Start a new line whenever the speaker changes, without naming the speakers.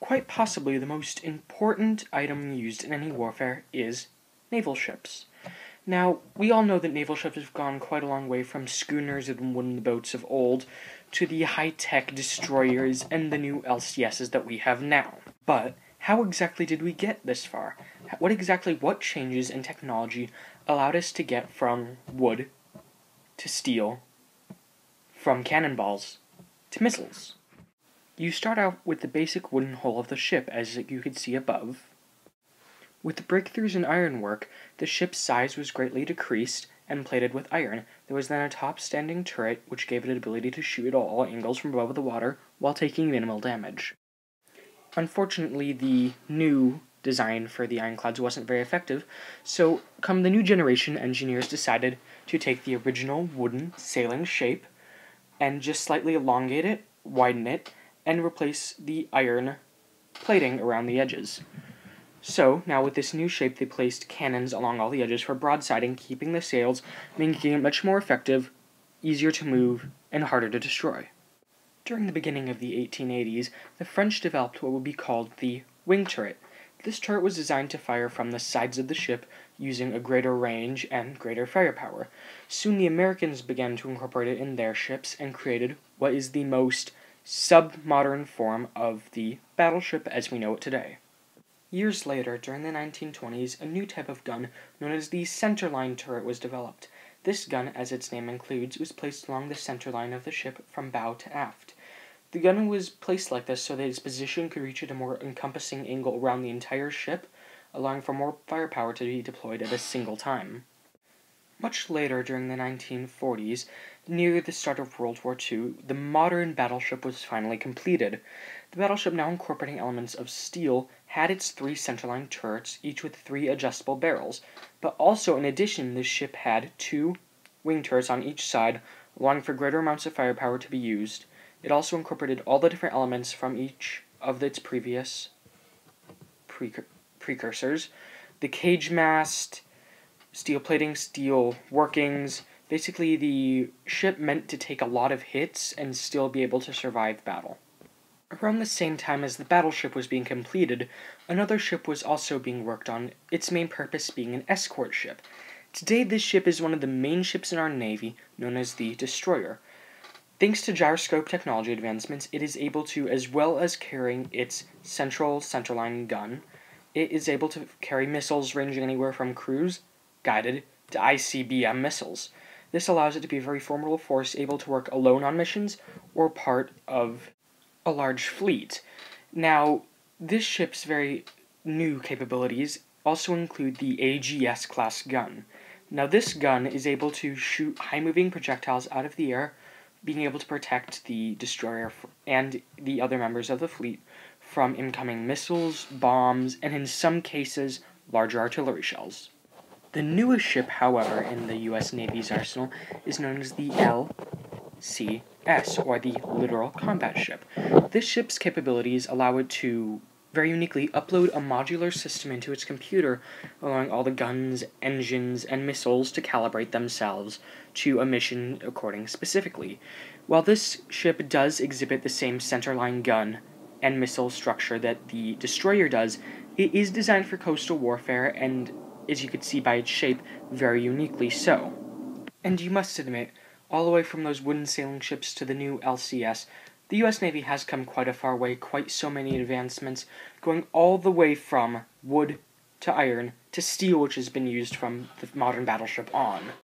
quite possibly the most important item used in any warfare is naval ships. Now, we all know that naval ships have gone quite a long way from schooners and wooden boats of old to the high-tech destroyers and the new LCSs that we have now. But how exactly did we get this far? What changes in technology allowed us to get from wood to steel, from cannonballs to missiles? You start out with the basic wooden hull of the ship, as you could see above. With the breakthroughs in ironwork, the ship's size was greatly decreased and plated with iron. There was then a top-standing turret, which gave it an ability to shoot at all angles from above the water while taking minimal damage. Unfortunately, the new design for the ironclads wasn't very effective, so come the new generation, engineers decided to take the original wooden sailing shape and just slightly elongate it, widen it, and replace the iron plating around the edges. So, now with this new shape, they placed cannons along all the edges for broadsiding, keeping the sails, making it much more effective, easier to move, and harder to destroy. During the beginning of the 1880s, the French developed what would be called the wing turret. This turret was designed to fire from the sides of the ship, using a greater range and greater firepower. Soon the Americans began to incorporate it in their ships and created what is the most sub-modern form of the battleship as we know it today. Years later, during the 1920s, a new type of gun known as the centerline turret was developed. This gun, as its name includes, was placed along the centerline of the ship from bow to aft. The gun was placed like this so that its position could reach at a more encompassing angle around the entire ship, allowing for more firepower to be deployed at a single time. Much later, during the 1940s, near the start of World War II, the modern battleship was finally completed. The battleship, now incorporating elements of steel, had its 3 centerline turrets, each with 3 adjustable barrels, but also, in addition, the ship had 2 wing turrets on each side, allowing for greater amounts of firepower to be used. It also incorporated all the different elements from each of its previous precursors: the cage mast, steel plating, steel workings. Basically, the ship meant to take a lot of hits and still be able to survive battle. Around the same time as the battleship was being completed, another ship was also being worked on, its main purpose being an escort ship. Today, this ship is one of the main ships in our Navy, known as the destroyer. Thanks to gyroscope technology advancements, it is able to, as well as carrying its centerline gun, it is able to carry missiles ranging anywhere from cruise, guided, to ICBM missiles. This allows it to be a very formidable force, able to work alone on missions or part of a large fleet. Now, this ship's very new capabilities also include the AGS class gun. Now, this gun is able to shoot high-moving projectiles out of the air, being able to protect the destroyer and the other members of the fleet from incoming missiles, bombs, and in some cases, larger artillery shells. The newest ship, however, in the U.S. Navy's arsenal is known as the LCS, or the Littoral Combat Ship. This ship's capabilities allow it to very uniquely upload a modular system into its computer, allowing all the guns, engines, and missiles to calibrate themselves to a mission according specifically. While this ship does exhibit the same centerline gun and missile structure that the destroyer does, it is designed for coastal warfare and, as you could see by its shape, very uniquely so. And you must admit, all the way from those wooden sailing ships to the new LCS, the U.S. Navy has come quite a far way, quite so many advancements, going all the way from wood to iron to steel, which has been used from the modern battleship on.